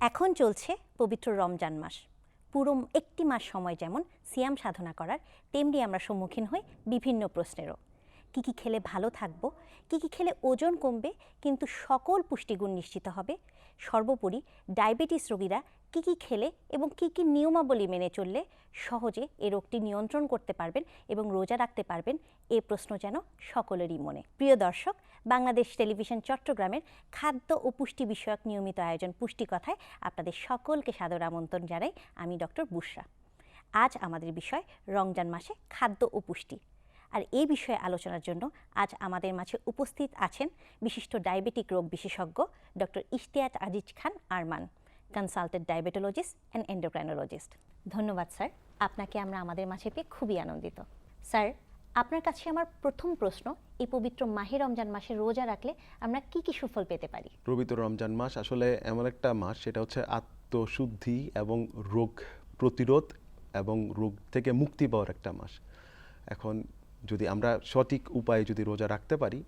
এখন চলছে পবিত্র রমজান মাস। পুরো একটি মাস সময় যেমন সিয়াম সাধনা করার, তেমনি আমরা সম্মুখীন হই বিভিন্ন প্রশ্নেরও। কী কী খেলে ভালো থাকবো, কী কী খেলে ওজন কমবে কিন্তু সকল পুষ্টিগুণ নিশ্চিত হবে, সর্বোপরি ডায়াবেটিস রোগীরা কী কী খেলে এবং কী কী নিয়মাবলী মেনে চললে সহজে এ রোগটি নিয়ন্ত্রণ করতে পারবেন এবং রোজা রাখতে পারবেন, এ প্রশ্ন যেন সকলেরই মনে। প্রিয় দর্শক, বাংলাদেশ টেলিভিশন চট্টগ্রামের খাদ্য ও পুষ্টি বিষয়ক নিয়মিত আয়োজন পুষ্টি কথায় আপনাদের সকলকে সাদর আমন্ত্রণ জানাই আমি ডক্টর বুশরা। আজ আমাদের বিষয় রমজান মাসে খাদ্য ও পুষ্টি। আর এই বিষয়ে আলোচনার জন্য আজ আমাদের মাঝে উপস্থিত আছেন বিশিষ্ট ডায়াবেটিক রোগ বিশেষজ্ঞ doctor Ishtiaq Aziz Khan Arman, consultant diabetologist and endocrinologist. ধন্যবাদ স্যার, আপনাকে আমরা আমাদের মাঝে পেয়ে খুবই আনন্দিত। স্যার, আপনার কাছে আমার প্রথম প্রশ্ন, এই পবিত্র মাহে রমজান মাসে রোজা রাখলে আমরা কি কি সুফল পেতে পারি? পবিত্র রমজান মাস আসলে এমন একটা মাস, সেটা হচ্ছে আত্মশুদ্ধি এবং রোগ প্রতিরোধ এবং রোগ থেকে মুক্তি পাওয়ার একটা মাস। এখন যদি আমরা সঠিক উপায়ে যদি রোজা রাখতে পারি,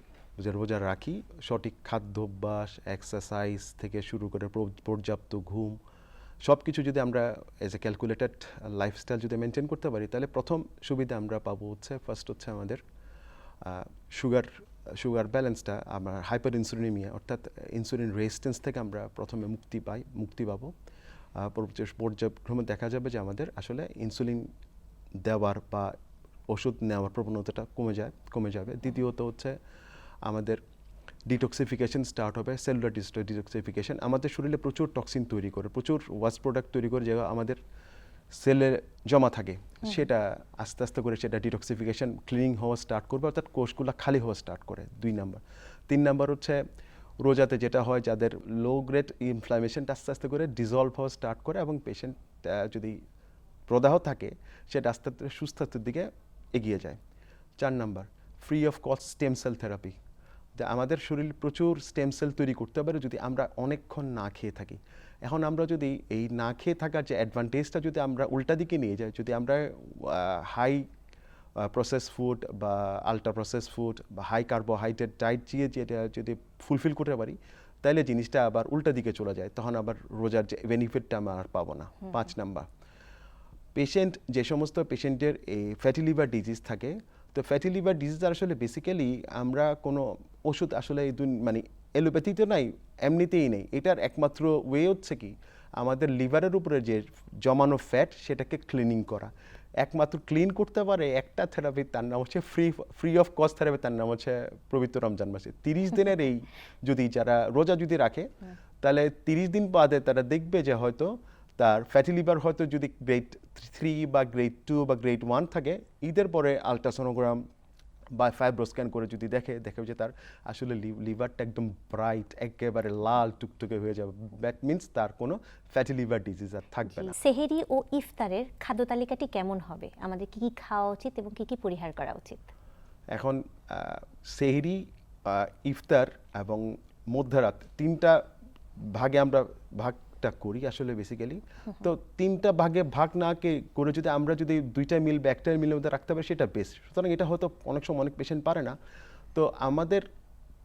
রোজা রাখি, সঠিক খাদ্যাভ্যাস, এক্সারসাইজ থেকে শুরু করে পর্যাপ্ত ঘুম, সব কিছু যদি আমরা এজ এ ক্যালকুলেটেড লাইফস্টাইল যদি মেনটেন করতে পারি, তাহলে প্রথম সুবিধা আমরা পাবো হচ্ছে ফার্স্ট হচ্ছে আমাদের সুগার ব্যালেন্সটা, আমার হাইপার ইনসুলিনিমিয়া অর্থাৎ ইনসুলিন রেজিস্ট্যান্স থেকে আমরা প্রথমে মুক্তি পাবো। পর্যায়ক্রমে দেখা যাবে যে আমাদের আসলে ইনসুলিন দেওয়ার বা ওষুধ নেওয়ার প্রবণতাটা কমে যাবে। দ্বিতীয়ত হচ্ছে আমাদের ডিটক্সিফিকেশন স্টার্ট হবে, সেলুলার ডিটক্সিফিকেশন। আমাদের শরীরে প্রচুর টক্সিন তৈরি করে, প্রচুর ওয়াস্ট প্রোডাক্ট তৈরি করে, যেগুলো আমাদের সেলে জমা থাকে, সেটা আস্তে আস্তে করে সেটা ডিটক্সিফিকেশন ক্লিনিং হওয়া স্টার্ট করবে, অর্থাৎ কোষগুলো খালি হওয়া স্টার্ট করে। 2 নাম্বার। 3 নাম্বার হচ্ছে রোজাতে যেটা হয়, যাদের লো গ্রেড ইনফ্লামেশনটা আস্তে আস্তে করে ডিজলভ হওয়া স্টার্ট করে এবং পেশেন্ট যদি প্রদাহ থাকে সেটা আস্তে আস্তে সুস্বাস্থ্যের দিকে এগিয়ে যায়। 4 number, free of cost stem cell therapy. আমাদের শরীর প্রচুর স্টেম সেল তৈরি করতে পারে যদি আমরা অনেকক্ষণ না খেয়ে থাকি। এখন আমরা যদি এই না খেয়ে থাকার যে অ্যাডভান্টেজটা যদি আমরা উল্টা দিকে নিয়ে যাই, যদি আমরা হাই প্রসেস ফুড বা আল্ট্রা প্রসেস ফুড বা হাই কার্বোহাইড্রেট ডায়েট যেটা যদি ফুলফিল করতে পারি, তাহলে জিনিসটা আবার উল্টা দিকে চলে যায়, তখন আবার রোজার যে বেনিফিটটা আমরা আর পাবো না। 5 নাম্বার, যে সমস্ত পেশেন্টের এই ফ্যাটি লিভার ডিজিজ থাকে, তো ফ্যাটি লিভার ডিজিজ আসলে বেসিক্যালি আমরা কোনো ওষুধ আসলে মানে এলোপ্যাথিতে নাই, এমনিতেই নেই। এটার একমাত্র ওয়ে হচ্ছে কি, আমাদের লিভারের উপরে যে জমানো ফ্যাট সেটাকে ক্লিনিং করা। একমাত্র ক্লিন করতে পারে একটা থেরাপি, তার নাম হচ্ছে ফ্রি অফ কস্ট থেরাপি, তার নাম হচ্ছে পবিত্র রমজান মাসে 30 দিনের এই যদি যারা রোজা যদি রাখে, তাহলে 30 দিন বাদে তারা দেখবে যে হয়তো তার ফ্যাটি লিভার হয়তো যদি গ্রেড 3 বা গ্রেড 2 বা গ্রেড 1 থাকে, ঈদের পরে আলট্রাসোনোগ্রাম বা ফাইব্রো স্ক্যান করে যদি দেখে যে তার আসলে লিভারটা একদম ব্রাইট, একেবারে লাল টুকটুকে হয়ে যাবে। দ্যাট মিনস তার কোনো ফ্যাটি লিভার ডিজিজ আর থাকবে না। সেহরি ও ইফতারের খাদ্য তালিকাটি কেমন হবে? আমাদের কি কি খাওয়া উচিত এবং কি কি পরিহার করা উচিত? এখন সেহরি, ইফতার এবং মধ্যরাত 3টা ভাগে আমরা ভাগটা করি আসলে বেসিক্যালি। তো 3টা ভাগে ভাগ না করে যদি আমরা যদি 2টা মিল বা 1টা মিলের মধ্যে রাখতে পারি, সেটা বেস্ট। সুতরাং এটা হয়তো অনেক সময় অনেক পেশেন্ট পারে না। তো আমাদের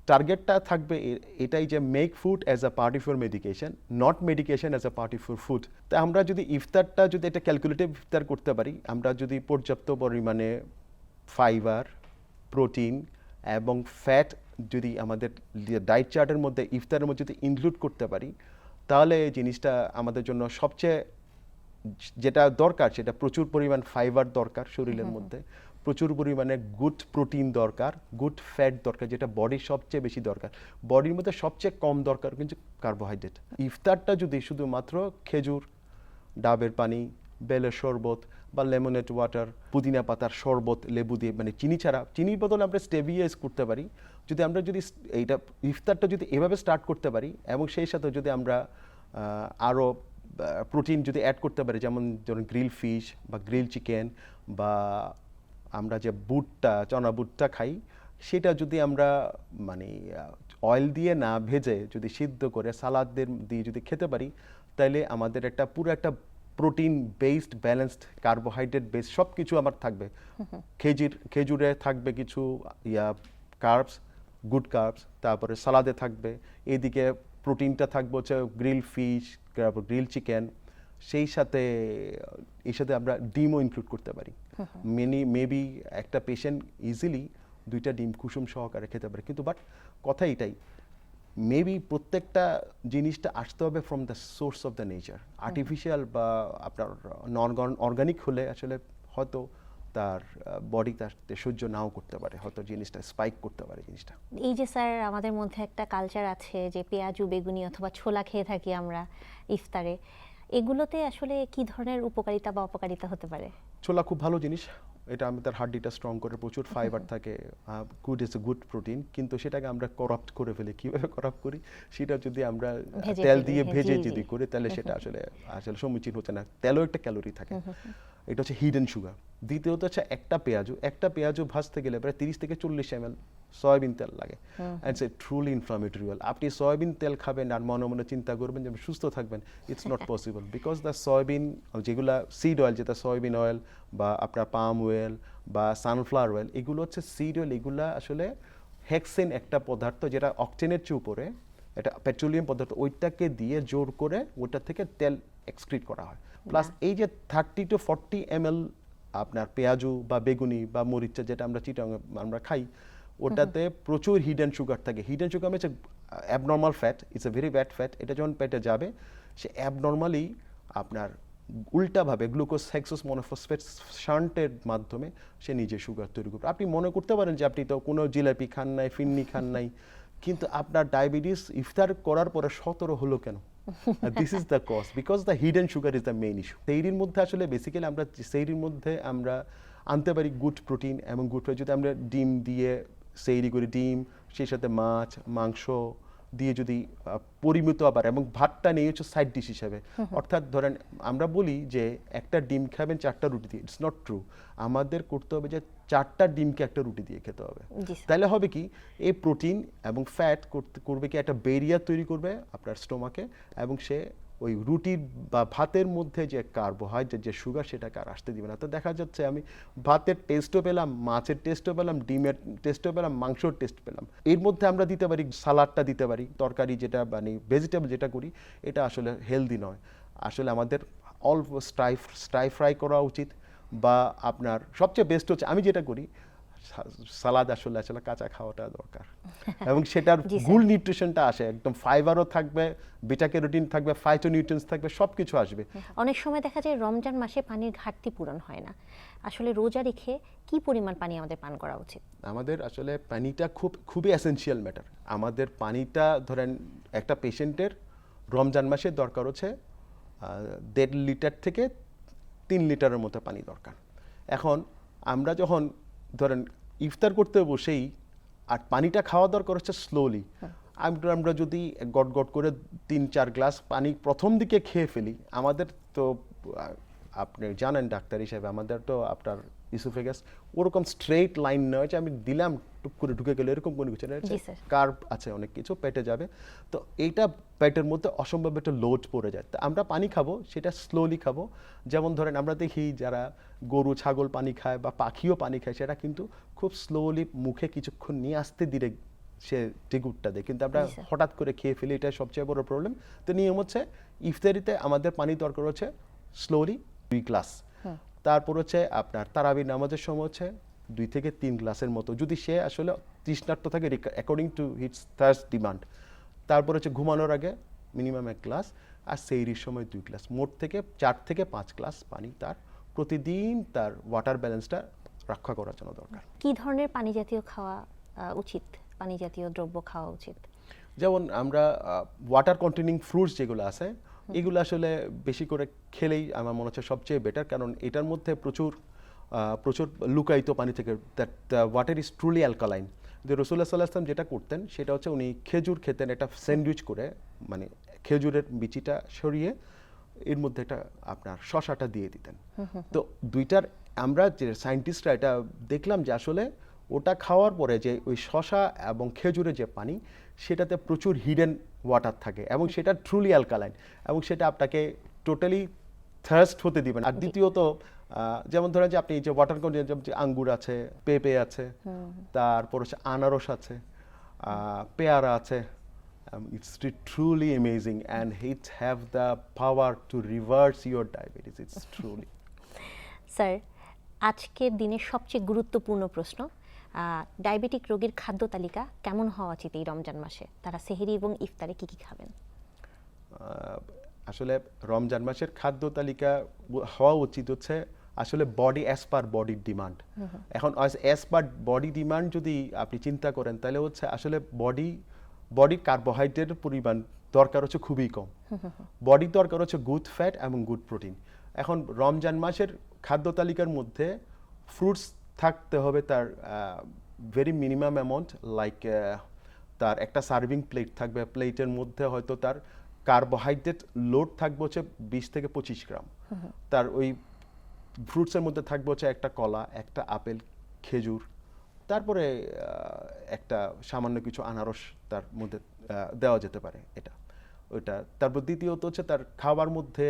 টার্গেটটা থাকবে এটাই যে make food as a part of your medication, not medication as a part of your food. তো আমরা যদি ইফতারটা যদি এটা ক্যালকুলেটিভ ইফতার করতে পারি, আমরা যদি পর্যাপ্ত পরিমাণে ফাইবার, প্রোটিন এবং ফ্যাট যদি আমাদের ডায়েট চার্টের মধ্যে ইফতারের মধ্যে যদি ইনক্লুড করতে পারি, তাহলে এই জিনিসটা আমাদের জন্য সবচেয়ে যেটা দরকার, সেটা প্রচুর পরিমাণ ফাইবার দরকার শরীরের মধ্যে, প্রচুর পরিমাণে গুড প্রোটিন দরকার, গুড ফ্যাট দরকার, যেটা বডির সবচেয়ে বেশি দরকার। বডির মধ্যে সবচেয়ে কম দরকার কিন্তু কার্বোহাইড্রেট। ইফতারটা যদি শুধুমাত্র খেজুর, ডাবের পানি, বেলের শরবত বা লেমনেড ওয়াটার, পুদিনা পাতার শরবত, লেবু দিয়ে, মানে চিনি ছাড়া, চিনির বদলে আমরা স্টেভিয়া ইউজ করতে পারি। যদি আমরা এইটা ইফতারটা যদি এভাবে স্টার্ট করতে পারি এবং সেই সাথে যদি আমরা আরও প্রোটিন যদি অ্যাড করতে পারি, যেমন ধরুন গ্রিল ফিশ বা গ্রিল চিকেন, বা আমরা যে চনা বুটটা খাই, সেটা যদি আমরা মানে অয়েল দিয়ে না ভেজে যদি সিদ্ধ করে সালাদদের দিয়ে যদি খেতে পারি, তাহলে আমাদের পুরো একটা protein based, balanced, carbohydrate based সব কিছু আমার থাকবে। খেজুরে থাকবে কিছু কার্বস, গুড কার্বস, তারপরে সালাদে থাকবে, এদিকে প্রোটিনটা থাকবে হচ্ছে গ্রিল ফিশ, তারপর গ্রিল চিকেন, সেই সাথে এর সাথে আমরা ডিমও ইনক্লুড করতে পারি। মেবি একটা পেশেন্ট ইজিলি 2টা ডিম কুসুম সহকারে খেতে পারে, কিন্তু বাট কথা এটাই, মেবি প্রত্যেকটা জিনিসটা আসতে হবে from the source of the nature. Artificial বা আপনার নন অর্গানিক হলে আসলে হয়তো তার বডি তার সহ্য নাও করতে পারে, হয়তো জিনিসটা স্পাইক করতে পারে জিনিসটা। এই যে স্যার আমাদের মধ্যে একটা কালচার আছে যে পেঁয়াজু বেগুনি অথবা ছোলা খেয়ে থাকি আমরা ইফতারে, এগুলোতে আসলে কি ধরনের উপকারিতা বা অপকারিতা হতে পারে? ছোলা খুব ভালো জিনিস, এটা আমাদের হার্টটা স্ট্রং করে, প্রচুর ফাইবার থাকে, good is a good protein, কিন্তু সেটাকে আমরা করাপ্ট করে ফেলি। কিভাবে করাপ্ট করি সেটা যদি আমরা ভেজে তেল ফেলি, দিয়ে হ্যাঁ, ভেজে জি, যদি জি। করি তাহলে সেটা আসলে আসলে সমীচীন হচ্ছে না। তেলও একটা ক্যালোরি থাকে, এটা হচ্ছে হিডেন সুগার। দ্বিতীয়ত হচ্ছে একটা পেঁয়াজু ভাজতে গেলে প্রায় 30 থেকে 40 ml সয়াবিন তেল লাগে, and it's truly inflammatory oil. আপনি সয়াবিন তেল খাবেন আর মনে মনে চিন্তা করবেন যে আপনি সুস্থ থাকবেন, it's not possible, because the soybean, যেগুলা সিড অয়েল, যেটা সয়াবিন অয়েল বা আপনার পাম অয়েল বা সানফ্লাওয়ার অয়েল, এগুলো হচ্ছে সিড অয়েল, এগুলা আসলে হেক্সেন একটা পদার্থ যেটা অক্টেনের চেয়ে উপরে, এটা পেট্রোলিয়াম পদার্থ, ওইটাকে দিয়ে জোর করে ওইটা থেকে তেল এক্সক্রিট করা হয়। প্লাস এই যে 30 to 40 ml আপনার পেঁয়াজু বা বেগুনি বা মরিচা, যেটা আমরা চিটাং আমরা খাই, ওটাতে প্রচুর হিডেন সুগার থাকে। হিডেন সুগার হচ্ছে abnormal fat, it's a very bad fat. এটা যখন পেটে যাবে, সে অ্যাবনর্মালি আপনার উল্টাভাবে গ্লুকোজ হেক্সোস মনোফসফেট শান্টের মাধ্যমে সে নিজে সুগার তৈরি করবে। আপনি মনে করতে পারেন যে আপনি তো কোনো জিলাপি খান নাই, ফিন্নি খান নাই, কিন্তু আপনার ডায়াবেটিস ইফতার করার পরে 17 হলো কেন? This is the cause, because the hidden sugar is the main issue. সেইরির মধ্যে আসলে বেসিক্যালি আমরা সেইরির মধ্যে আমরা আনতে পারি গুড প্রোটিন, এবং গুড প্রোটিন যদি আমরা ডিম দিয়ে সেইরি করি, ডিম সেই সাথে মাছ মাংস দিয়ে যদি পরিমিত আবার, এবং ভাতটা নেই হচ্ছে সাইড ডিশ হিসাবে। অর্থাৎ ধরেন আমরা বলি যে একটা ডিম খাবেন 4টা রুটি দিয়ে, ইটস নট ট্রু। আমাদের করতে হবে যে 4টা ডিমকে একটা রুটি দিয়ে খেতে হবে। জি স্যার। তাহলে হবে কি, এই প্রোটিন এবং ফ্যাট করবে কি একটা ব্যারিয়ার তৈরি করবে আপনার স্টোমাকে, এবং সে ওই রুটির বা ভাতের মধ্যে যে কার্বোহাইড্রেট, যে সুগার, সেটাকে আর আসতে দিবে না। তো দেখা যাচ্ছে আমি ভাতের টেস্টও পেলাম, মাছের টেস্টও পেলাম, ডিমের টেস্টও পেলাম, মাংসর টেস্ট পেলাম। এর মধ্যে আমরা দিতে পারি সালাডটা দিতে পারি, তরকারি যেটা মানে ভেজিটেবল যেটা করি, এটা আসলে হেলদি নয়। আসলে আমাদের অল্প স্টাই ফ্রাই করা উচিত, বা আপনার সবচেয়ে বেস্ট হচ্ছে আমি যেটা করি, সালাদ আসলে আসলে কাঁচা খাওয়াটা দরকার, এবং সেটার জি স্যার। গুড নিউট্রিশনটা আসে, একদম ফাইবারও থাকবে, বিটা ক্যারোটিন থাকবে, ফাইটোনিউট্রিয়েন্টস থাকবে, সব কিছু আসবে। অনেক সময় দেখা যায় রমজান মাসে পানির ঘাটতি পূরণ হয় না, আসলে রোজা রেখে কি পরিমাণ পানি আমাদের পান করা উচিত? আমাদের আসলে পানিটা খুবই এসেনশিয়াল ম্যাটার। আমাদের পানিটা ধরেন একটা পেশেন্টের রমজান মাসে দরকার হচ্ছে 1.5 লিটার থেকে 3 লিটারের মতো পানি দরকার। এখন আমরা যখন ধরেন ইফতার করতে বসেই, আর পানিটা খাওয়া দরকার হচ্ছে স্লোলি। আমরা যদি গট গট করে 3-4 গ্লাস পানি প্রথম দিকে খেয়ে ফেলি, আমাদের তো আপনি জানেন ডাক্তার হিসেবে, আমাদের তো আপনার ইসোফেগাস ওরকম স্ট্রেট লাইন নয় যে আমি দিলাম টুক করে ঢুকে গেল, এরকম কোনো কিছু না। জি স্যার। কার্ব আছে, অনেক কিছু পেটে যাবে, তো এইটা পেটের মধ্যে অসম্ভব একটা লোড পড়ে যায়। তো আমরা পানি খাবো, সেটা স্লোলি খাবো। যেমন ধরেন আমরা দেখি যারা গরু ছাগল পানি খায় বা পাখিও পানি খায়, সেটা কিন্তু খুব স্লোলি মুখে কিছুক্ষণ নিয়ে আসতে দিলে সে টিগুটটা দেয়, কিন্তু আমরা জি স্যার। হঠাৎ করে খেয়ে ফেলি, এটা সবচেয়ে বড় প্রবলেম। তো নিয়ম হচ্ছে ইফতারিতে আমাদের পানি দরকার হচ্ছে স্লোলি 2 গ্লাস, তারপর হচ্ছে আপনার তারাবির নামাজের সময় হচ্ছে 2 থেকে 3 গ্লাসের মতো, যদি সে আসলে তৃষ্ণার্ত থাকে according to its thirst demand. তারপর হচ্ছে ঘুমানোর আগে মিনিমাম 1 গ্লাস, আর সেইরির সময় 2 গ্লাস, মোট থেকে 4 থেকে 5 গ্লাস পানি তার প্রতিদিন তার ওয়াটার ব্যালেন্সটা রক্ষা করার জন্য দরকার। কি ধরনের পানি জাতীয় খাওয়া উচিত, পানি জাতীয় দ্রব্য খাওয়া উচিত? যেমন আমরা ওয়াটার কন্টেনিং ফ্রুটস যেগুলো আছে, এগুলো আসলে বেশি করে খেলেই আমার মনে হচ্ছে সবচেয়ে বেটার, কারণ এটার মধ্যে প্রচুর লুকায়িত পানি থেকে, that water is truly alkaline. যে রসুল্লাহ সাল্লাহ আসলাম যেটা করতেন সেটা হচ্ছে উনি খেজুর খেতেন, একটা স্যান্ডউইচ করে, মানে খেজুরের বিচিটা সরিয়ে এর মধ্যে একটা আপনার শশাটা দিয়ে দিতেন। তো দুইটার আমরা যে সায়েন্টিস্টরা এটা দেখলাম যে আসলে ওটা খাওয়ার পরে যে ওই শশা এবং খেজুরের যে পানি, সেটাতে প্রচুর হিডেন ওয়াটার থাকে, এবং সেটা ট্রুলি অ্যালকালাইন, এবং সেটা আপনাকে টোটালি থার্স্ট হতে দিবেন। আর দ্বিতীয়ত যেমন ধরেন যে আপনি যে ওয়াটার কন্টেন্ট, যেমন যে আঙ্গুর আছে, পেঁপে আছে, তারপর হচ্ছে আনারস আছে, পেয়ারা আছে, It's truly amazing, and it have the power to reverse your diabetes. It's truly. Sir, আজকের দিনের সবচেয়ে গুরুত্বপূর্ণ প্রশ্ন, ডায়াবেটিক রোগীর খাদ্য তালিকা কেমন হওয়া উচিত এই রমজান মাসে? তারা সেহরি এবং ইফতারে কি কি খাবেন? আসলে রমজান মাসের খাদ্য তালিকা হওয়া উচিত হচ্ছে আসলে বডি অ্যাজ পার বডির ডিমান্ড। এখন অ্যাজ পার বডি ডিমান্ড যদি আপনি চিন্তা করেন, তাহলে হচ্ছে আসলে বডির কার্বোহাইড্রেটের পরিমাণ দরকার হচ্ছে খুবই কম। বডির দরকার হচ্ছে গুড ফ্যাট এবং গুড প্রোটিন। এখন রমজান মাসের খাদ্য তালিকার মধ্যে ফ্রুটস থাকতে হবে তার ভেরি মিনিমাম অ্যামাউন্ট, লাইক তার একটা সার্ভিং প্লেট থাকবে, প্লেটের মধ্যে হয়তো তার কার্বোহাইড্রেট লোড থাকবে হচ্ছে 20 থেকে 25 গ্রাম। তার ওই ফ্রুটসের মধ্যে থাকবে হচ্ছে একটা কলা, একটা আপেল, খেজুর, তারপরে একটা সামান্য কিছু আনারস তার মধ্যে দেওয়া যেতে পারে, এটা ওইটা। তারপর দ্বিতীয়ত হচ্ছে তার খাবার মধ্যে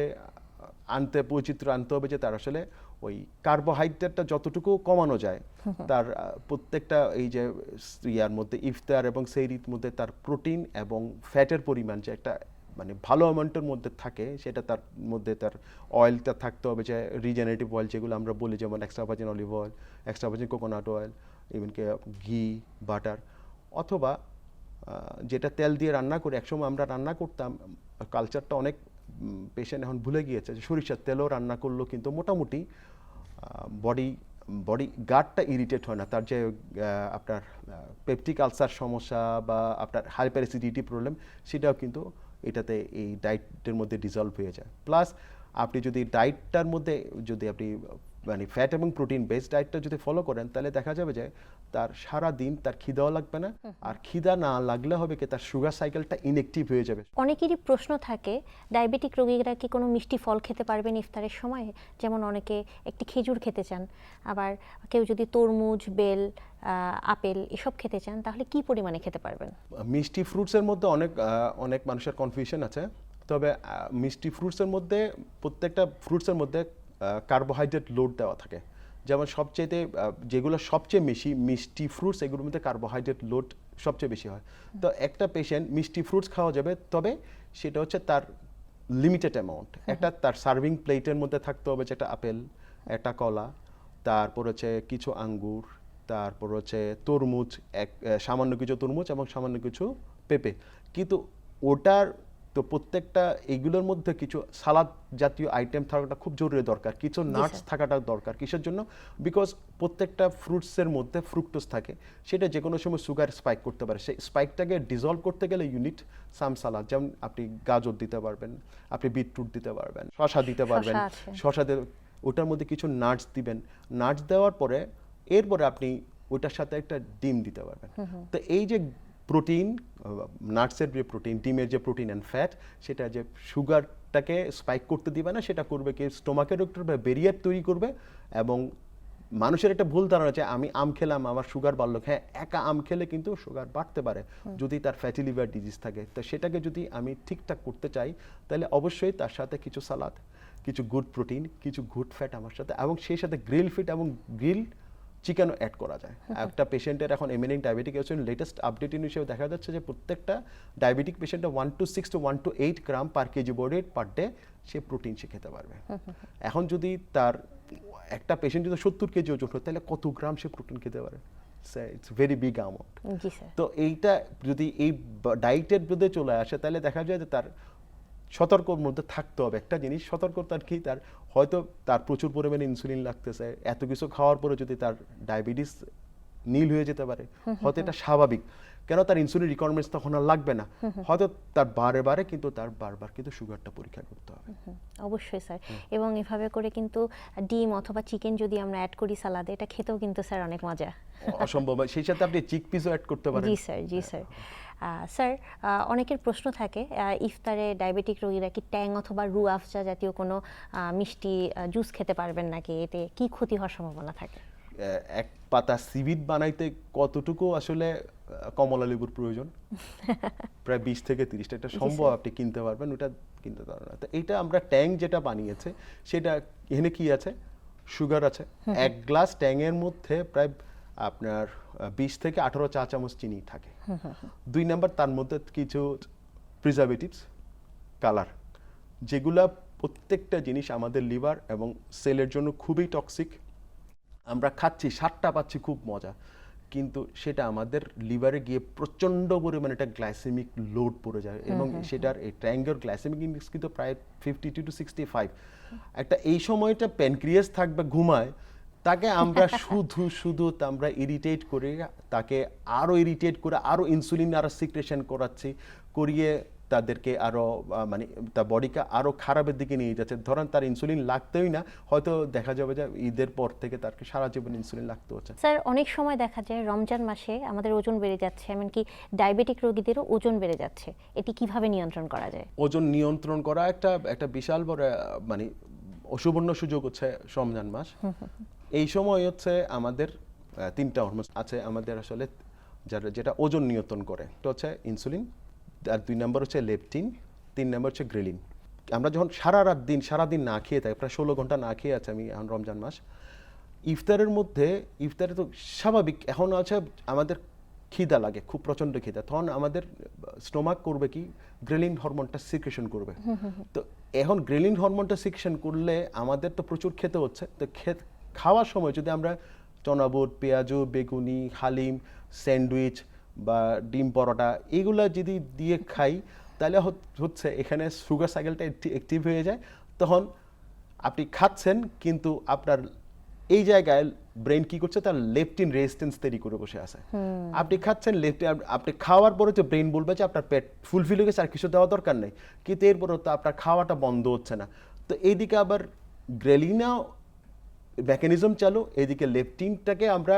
বৈচিত্র্য আনতে হবে, যে তার আসলে ওই কার্বোহাইড্রেটটা যতটুকু কমানো যায়, তার প্রত্যেকটা এই যে ইয়ার মধ্যে ইফতার এবং সেইরির মধ্যে তার প্রোটিন এবং ফ্যাটের পরিমাণ যে একটা মানে ভালো অ্যামাউন্টের মধ্যে থাকে, সেটা তার মধ্যে তার অয়েলটা থাকতে হবে, যে রিজেনারেটিভ অয়েল যেগুলো আমরা বলি, যেমন extra virgin olive oil, extra virgin coconut oil, ইভেনকে ঘি, বাটার, অথবা যেটা তেল দিয়ে রান্না করে। একসময় আমরা রান্না করতাম, কালচারটা অনেক পেশেন্ট এখন ভুলে গিয়েছে, যে সরিষার তেলও রান্না করলেও কিন্তু মোটামুটি বডি গাটটা ইরিটেট হয় না। তার যে আপনার পেপটিক আলসার সমস্যা বা আপনার হাইপার অ্যাসিডিটি প্রবলেম, সেটাও কিন্তু এটাতে এই ডায়েটের মধ্যে ডিজলভ হয়ে যায়। প্লাস আপনি যদি ডায়েটটার মধ্যে যদি আপনি মানে ফ্যাট এবং প্রোটিন বেসড ডায়েটটা যদি ফলো করেন, তাহলে দেখা যাবে যে তার সারা দিন তার খিদাও লাগবে না, আর খিদা না লাগলে হবে কি তার সুগার সাইকেলটা ইনঅ্যাক্টিভ হয়ে যাবে। অনেকেরই প্রশ্ন থাকে, ডায়াবেটিক রোগীরা কি কোনো মিষ্টি ফল খেতে পারবেন ইফতারের সময়? যেমন অনেকে একটি খেজুর খেতে চান, আবার কেউ যদি তরমুজ, বেল, আপেল এসব খেতে চান, তাহলে কি পরিমাণে খেতে পারবেন? মিষ্টি ফ্রুটসের মধ্যে অনেক মানুষের কনফিউশন আছে। তবে মিষ্টি ফ্রুটসের মধ্যে প্রত্যেকটা ফ্রুটসের মধ্যে কার্বোহাইড্রেট লোড দেওয়া থাকে। যেমন সবচেয়ে যেগুলো সবচেয়ে বেশি মিষ্টি ফ্রুটস, এগুলোর মধ্যে কার্বোহাইড্রেট লোড সবচেয়ে বেশি হয়। তো একটা পেশেন্ট মিষ্টি ফ্রুটস খাওয়া যাবে, তবে সেটা হচ্ছে তার লিমিটেড অ্যামাউন্ট। একটা তার সার্ভিং প্লেটের মধ্যে থাকতে হবে যে একটা আপেল, একটা কলা, তারপর হচ্ছে কিছু আঙ্গুর, তারপর হচ্ছে তরমুজ, সামান্য কিছু তরমুজ এবং সামান্য কিছু পেঁপে। কিন্তু ওটার তো প্রত্যেকটা এইগুলোর মধ্যে কিছু সালাদ জাতীয় আইটেম থাকাটা খুব জরুরি দরকার, কিছু নাটস থাকাটা দরকার। কিসের জন্য? বিকজ প্রত্যেকটা ফ্রুটসের মধ্যে ফ্রুক্টোজ থাকে, সেটা যে কোনো সময় সুগার স্পাইক করতে পারে। সেই স্পাইকটাকে ডিজলভ করতে গেলে ইউনিট সাম সালাদ, যেমন আপনি গাজর দিতে পারবেন, আপনি বিটরুট দিতে পারবেন, শসা দিতে পারবেন, শসা ওটার মধ্যে কিছু নাটস দিবেন। নাটস দেওয়ার পরে এরপরে আপনি ওটার সাথে একটা ডিম দিতে পারবেন। তো এই যে প্রোটিন, নাটসের যে প্রোটিন, ডিমের যে প্রোটিন অ্যান্ড ফ্যাট, সেটা যে সুগারটাকে স্পাইক করতে দিবে না, সেটা করবে কি স্টোমাকের একটা ব্যারিয়ার তৈরি করবে। এবং মানুষের একটা ভুল ধারণা আছে, আমি আম খেলাম আমার সুগার বাড়লো। হ্যাঁ, একা আম খেলে কিন্তু সুগার বাড়তে পারে যদি তার ফ্যাটি লিভার ডিজিজ থাকে। তো সেটাকে যদি আমি ঠিকঠাক করতে চাই, তাহলে অবশ্যই তার সাথে কিছু সালাদ, কিছু গুড প্রোটিন, কিছু গুড ফ্যাট আমার সাথে, এবং সেই সাথে গ্রিল ফিট এবং গ্রিল চিকেনও অ্যাড করা যায়। একটা পেশেন্টের এখন এমএনএ ডায়াবেটিক আছে, লেটেস্ট আপডেট হিসেবে দেখা যাচ্ছে যে প্রত্যেকটা ডায়াবেটিক পেশেন্টের 1 to 6 to 1 to 8 gram per KG body weight per day সে প্রোটিন সে খেতে পারবে। এখন যদি তার একটা পেশেন্ট যদি 70 কেজি ওজন হয়, তাহলে কত গ্রাম সে প্রোটিন খেতে পারে? It's very big amount. তো এইটা যদি এই ডায়েটের মধ্যে চলে আসে, তাহলে দেখা যায় যে তার সতর্কর মধ্যে থাকতে হবে। একটা জিনিস সতর্কতার কি, তার হয়তো তার প্রচুর পরিমাণে ইনসুলিন লাগতেছে, এত কিছু খাওয়ার পরে যদি তার ডায়াবেটিস নীল হয়ে যেতে পারে, হয়তো এটা স্বাভাবিক। কেন? তার ইনসুলিন রিকোয়ারমেন্টস তখন আর লাগবে না, হয়তো তার বারে কিন্তু তার বারবার কিন্তু সুগারটা পরীক্ষা করতে হবে। অবশ্যই স্যার। এবং এভাবে করে কিন্তু ডিম অথবা চিকেন যদি আমরা অ্যাড করি সালাদে, এটা খেতেও কিন্তু স্যার অনেক মজা। অসম্ভব। সেই সাথে আপনি চিকপিসও অ্যাড করতে পারেন। জি স্যার, জি স্যার। স্যার, অনেকের প্রশ্ন থাকে, ইফতারে ডায়াবেটিক রোগীরা কি ট্যাং অথবা রু আফজা জাতীয় কোনো মিষ্টি জুস খেতে পারবেন নাকি? এতে কি ক্ষতি হওয়ার সম্ভাবনা থাকে? এক পাতা সিভিড বানাইতে কতটুকু আসলে কমলা লেবুর প্রয়োজন? প্রায় 20 থেকে 30টা। এটা সম্ভব আপনি কিনতে পারবেন, ওটা কিনতে পারবেন না। তো এইটা আমরা ট্যাং যেটা বানিয়েছে, সেটা এখানে কি আছে? সুগার আছে। 1 গ্লাস ট্যাংয়ের মধ্যে প্রায় আপনার 20 থেকে 18 চা চামচ চিনি থাকে। 2 নাম্বার, তার মধ্যে কিছু প্রিজারভেটিভস, কালার, যেগুলা প্রত্যেকটা জিনিস আমাদের লিভার এবং সেলের জন্য খুবই টক্সিক। আমরা খাচ্ছি, স্বাদটা পাচ্ছি খুব মজা, কিন্তু সেটা আমাদের লিভারে গিয়ে প্রচণ্ড পরিমাণে একটা গ্লাইসেমিক লোড পড়ে যায় এবং সেটার এই ট্রায়াঙ্গুলার গ্লাইসেমিক ইন্ডেক্স কিন্তু প্রায় 52 to 65। একটা এই সময়টা প্যানক্রিয়াস থাকবে ঘুমায়, তাকে আমরা শুধু আমরা ইরিটেট করে, তাকে আরও ইরিটেট করে আরও ইনসুলিন আরও সিক্রেশন করিয়ে তাদেরকে আরও মানে তার বডিকে আরও খারাপের দিকে নিয়ে যাচ্ছে। ধরেন তার ইনসুলিন লাগতেই না, হয়তো দেখা যাবে যে ঈদের পর থেকে তাকে সারা জীবন ইনসুলিন লাগতে হচ্ছে। স্যার, অনেক সময় দেখা যায় রমজান মাসে আমাদের ওজন বেড়ে যাচ্ছে, এমনকি ডায়াবেটিক রোগীদেরও ওজন বেড়ে যাচ্ছে। এটি কিভাবে নিয়ন্ত্রণ করা যায়? ওজন নিয়ন্ত্রণ করা একটা বিশাল বড় মানে অসুবর্ণ সুযোগ হচ্ছে রমজান মাস। এই সময় হচ্ছে আমাদের 3টা হরমোন আছে আমাদের আসলে যেটা ওজন নিয়ন্ত্রণ করে। এটা হচ্ছে ইনসুলিন, আর 2 নম্বর হচ্ছে লেপটিন, 3 নম্বর হচ্ছে গ্রেলিন। আমরা যখন সারাদিন না খেয়ে থাকি, প্রায় 16 ঘন্টা না খেয়ে আছে আমি এখন রমজান মাস, ইফতারে তো স্বাভাবিক এখন আছে আমাদের খিদা লাগে, খুব প্রচণ্ড খিদা, তখন আমাদের স্টোমাক করবে কি, গ্রেলিন হরমোনটা সিক্রেশন করবে। তো এখন গ্রেলিন হরমোনটা সিক্রেশন করলে আমাদের তো প্রচুর খেতে হচ্ছে। তো খাওয়ার সময় যদি আমরা চনাবুট, পেঁয়াজু, বেগুনি, হালিম, স্যান্ডউইচ বা ডিম পরোটা এগুলো যদি দিয়ে খাই, তাহলে হচ্ছে এখানে সুগার সাইকেলটা অ্যাক্টিভ হয়ে যায়। তখন আপনি খাচ্ছেন, কিন্তু আপনার এই জায়গায় ব্রেন কি করছে, তার লেপটিন রেজিস্ট্যান্স তৈরি করে বসে আছে। আপনি খাচ্ছেন লেপটিন, আপনি খাওয়ার পরে তো ব্রেন বলবে যে আপনার পেট ফুলফিল হয়ে গেছে, আর কিছু দেওয়া দরকার নেই, কিন্তু এরপরে তো আপনার খাওয়াটা বন্ধ হচ্ছে না। তো এইদিকে আবার গ্রেলিনা মেকানিজম চালু, এইদিকে লেপটিনটাকে আমরা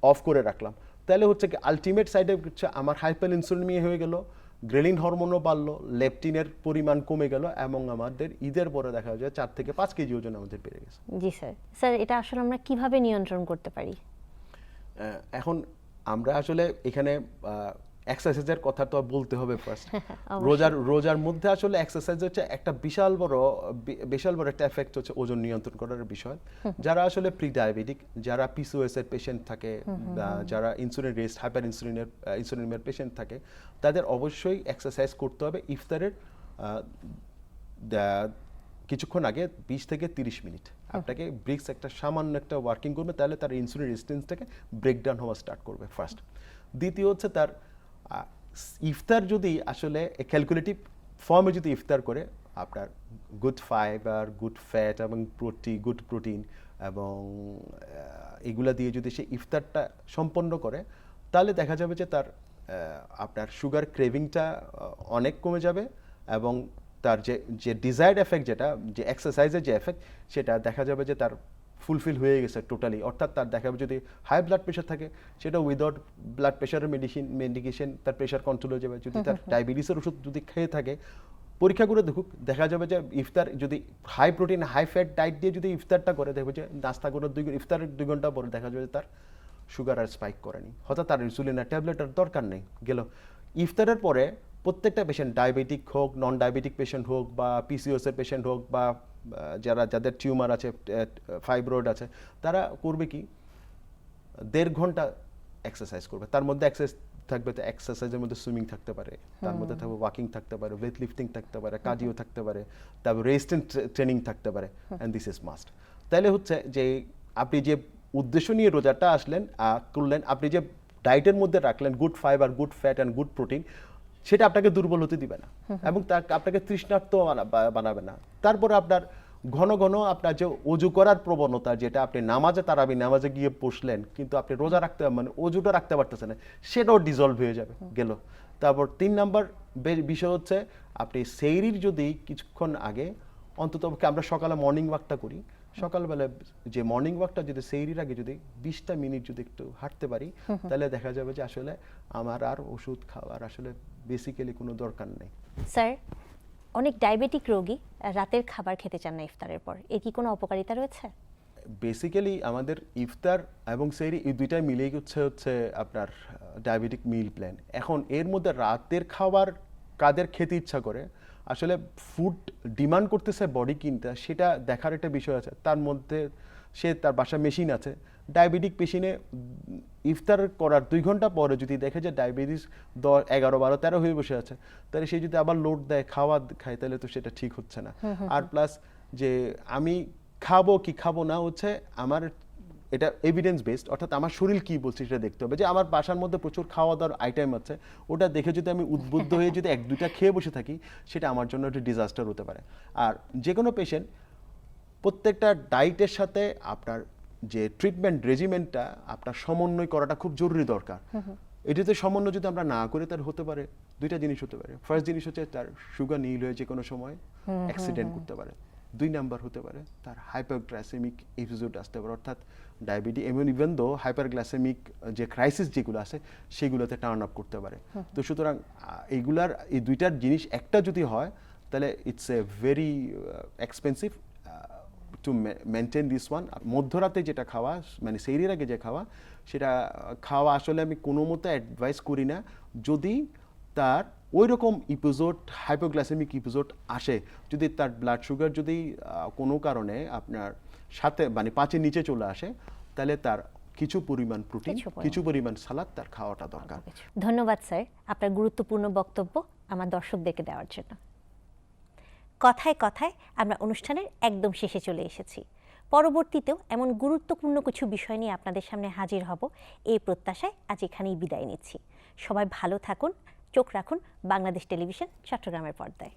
অফ করে রাখলাম। তাহলে হচ্ছে কি আলটিমেট সাইডে হচ্ছে আমার হাইপার ইনসুলিনিমিয়া হয়ে গেল, গ্রেলিন হরমোনও বাড়লো, লেপটিনের পরিমাণ কমে গেল, এবং আমাদের ঈদের পরে দেখা যায় 4 থেকে 5 কেজি ওজন আমাদের বেড়ে গেছে। জি স্যার। স্যার, এটা আসলে আমরা কিভাবে নিয়ন্ত্রণ করতে পারি? এখন আমরা আসলে এখানে এক্সারসাইজের কথা তো বলতে হবে ফার্স্ট। রোজার মধ্যে আসলে এক্সারসাইজ হচ্ছে একটা বিশাল বড় একটা এফেক্ট হচ্ছে ওজন নিয়ন্ত্রণ করার বিষয়। যারা আসলে প্রি ডায়াবেটিক, যারা পিসিওএস এর পেশেন্ট থাকে, যারা ইনসুলিন রেস্ট হাইপার ইনসুলিনের পেশেন্ট থাকে, তাদের অবশ্যই এক্সারসাইজ করতে হবে ইফতারের কিছুক্ষণ আগে 20 থেকে 30 মিনিট আপনাকে ব্রিক্স একটা সামান্য একটা ওয়ার্কিং করবে, তাহলে তার ইনসুলিন রেজিস্ট্যান্সটাকে ব্রেকডাউন হওয়া স্টার্ট করবে ফার্স্ট। দ্বিতীয় হচ্ছে তার ইফতার যদি আসলে ক্যালকুলেটিভ ফর্মে যদি ইফতার করে, আপনার গুড ফাইবার, গুড ফ্যাট এবং গুড প্রোটিন এবং এগুলা দিয়ে যদি সে ইফতারটা সম্পন্ন করে, তাহলে দেখা যাবে যে তার আপনার সুগার ক্রেভিংটা অনেক কমে যাবে, এবং তার যে ডিজায়ার্ড এফেক্ট, যেটা যে এক্সারসাইজের যে এফেক্ট, সেটা দেখা যাবে যে তার ফুলফিল হয়ে গেছে টোটালি। অর্থাৎ তার দেখা যাবে যদি হাই ব্লাড প্রেশার থাকে, সেটা উইদাউট ব্লাড প্রেশারের মেডিকেশন তার প্রেশার কন্ট্রোল হয়ে যাবে। যদি তার ডায়াবেটিসের ওষুধ যদি খেয়ে থাকে, পরীক্ষা করে দেখুক, দেখা যাবে যে ইফতার যদি high protein high fat diet দিয়ে যদি ইফতারটা করে, দেখবে যে নাস্তা করে ইফতারের 2 ঘন্টা পরে দেখা যাবে যে তার সুগার আর স্পাইক করেনি, হয়তো তার ইনসুলিনের ট্যাবলেটের দরকার নেই গেল। ইফতারের পরে প্রত্যেকটা পেশেন্ট, ডায়াবেটিক হোক, নন ডায়াবেটিক পেশেন্ট হোক, বা পিসিওএস এর পেশেন্ট হোক, বা যাদের টিউমার আছে, ফাইব্রয়েড আছে, তারা করবে কি 1.5 ঘন্টা এক্সারসাইজ করবে। তার মধ্যে এক্সারসাইজ থাকবে, তো এক্সারসাইজের মধ্যে সুইমিং থাকতে পারে, তার মধ্যে থাকবে ওয়াকিং থাকতে পারে, ওয়েট লিফটিং থাকতে পারে, কার্ডিও থাকতে পারে, তারপর রেজিস্ট্যান্স ট্রেনিং থাকতে পারে, অ্যান্ড দিস ইজ মাস্ট। তাহলে হচ্ছে যে আপনি যে উদ্দেশ্য নিয়ে রোজাটা করলেন, আপনি যে ডায়েটের মধ্যে রাখলেন good fibre, good fat and good protein, সেটা আপনাকে দুর্বল হতে দিবে না এবং আপনাকে তৃষ্ণার্ত বানাবে না। তারপরে আপনার ঘন ঘন আপনার যে অজু করার প্রবণতা, যেটা আপনি তারাবি নামাজে গিয়ে বসলেন, কিন্তু আপনি রোজা রাখতে মানে অজুটা রাখতে পারতেছেন না, সেটাও ডিজলভ হয়ে যাবে গেল। তারপর 3 নাম্বার বিষয় হচ্ছে আপনি সেহরির যদি কিছুক্ষণ আগে, অন্তত আমরা সকালে মর্নিং ওয়াকটা করি, সকালবেলা যে মর্নিং ওয়াকটা যদি সেহরির আগে যদি 20টা মিনিট যদি একটু হাঁটতে পারি, তাহলে দেখা যাবে যে আসলে আমার আর ওষুধ খাওয়ার আসলে বেসিক্যালি কোনো দরকার নেই। স্যার, অনেক ডায়াবেটিক রোগী রাতের খাবার খেতে চান না ইফতারের পর, এর কি কোনো অপকারিতা রয়েছে? বেসিক্যালি আমাদের ইফতার এবং সেহরি এই দুইটাই মিলেই হচ্ছে আপনার ডায়াবেটিক মিল প্ল্যান। এখন এর মধ্যে রাতের খাবার কাদের খেতে ইচ্ছা করে, আসলে ফুড ডিমান্ড করতেছে বডি কিনতে, সেটা দেখার একটা বিষয় আছে। তার মধ্যে তার বাসায় মেশিন আছে, ডায়াবেটিক পেশেন্টে ইফতার করার 2 ঘন্টা পরে যদি দেখে যে ডায়াবেটিস 10, 11, 12, 13 হয়ে বসে আছে, তাহলে সে যদি আবার লোড দেয় খাওয়া খায়, তাহলে তো সেটা ঠিক হচ্ছে না। আর প্লাস যে আমি খাবো কি খাবো না হচ্ছে আমার এটা এভিডেন্স বেসড, অর্থাৎ আমার শরীর কি বলছে সেটা দেখতে হবে। যে আমার বাসার মধ্যে প্রচুর খাওয়া দাওয়ার আইটেম আছে, ওটা দেখে যদি আমি উদ্বুদ্ধ হয়ে যদি 1-2টা খেয়ে বসে থাকি, সেটা আমার জন্য একটা ডিজাস্টার হতে পারে। আর যে কোনো পেশেন্ট প্রত্যেকটা ডায়েটের সাথে আপনার যে ট্রিটমেন্ট রেজিমেন্টটা আপনার সমন্বয় করাটা খুব জরুরি দরকার। এটাতে সমন্বয় যদি আমরা না করি, তার হতে পারে 2টা জিনিস হতে পারে। ফার্স্ট জিনিস হচ্ছে তার সুগার নীল হয়ে যে কোনো সময় অ্যাক্সিডেন্ট করতে পারে। 2 নাম্বার হতে পারে তার হাইপারগ্লাইসেমিক এপিসোড আসতে পারে, অর্থাৎ ডায়াবেটিস ইভেন দো হাইপারগ্লাইসেমিক যে ক্রাইসিস যেগুলো আছে সেগুলোতে টার্ন আপ করতে পারে। তো সুতরাং এইগুলার এই 2টার জিনিস একটা যদি হয়, তাহলে it's a very expensive to maintain this one. মধ্যরাতে যেটা খাওয়া, মানে সেহরির আগে যে খাওয়া, সেটা খাওয়া আসলে আমি কোনো মতো অ্যাডভাইস করি না যদি তার ওই রকম ইপিসোড, হাইপোগ্লাইসেমিক ইপিসোড আসে। যদি তার ব্লাড সুগার যদি কোনো কারণে আপনার সাথে মানে 5-এর নিচে চলে আসে, তাহলে তার কিছু পরিমাণ প্রোটিন, কিছু পরিমাণ সালাদ তার খাওয়াটা দরকার। ধন্যবাদ স্যার আপনার গুরুত্বপূর্ণ বক্তব্য আমার দর্শকদেরকে দেওয়ার জন্য। কথায় কথায় আমরা অনুষ্ঠানের একদম শেষে চলে এসেছি। পরবর্তীতেও এমন গুরুত্বপূর্ণ কিছু বিষয় নিয়ে আপনাদের সামনে হাজির হব এই প্রত্যাশায় আজ এখানেই বিদায় নিচ্ছি। সবাই ভালো থাকুন, চোখ রাখুন বাংলাদেশ টেলিভিশন চট্টগ্রামের পর্দায়।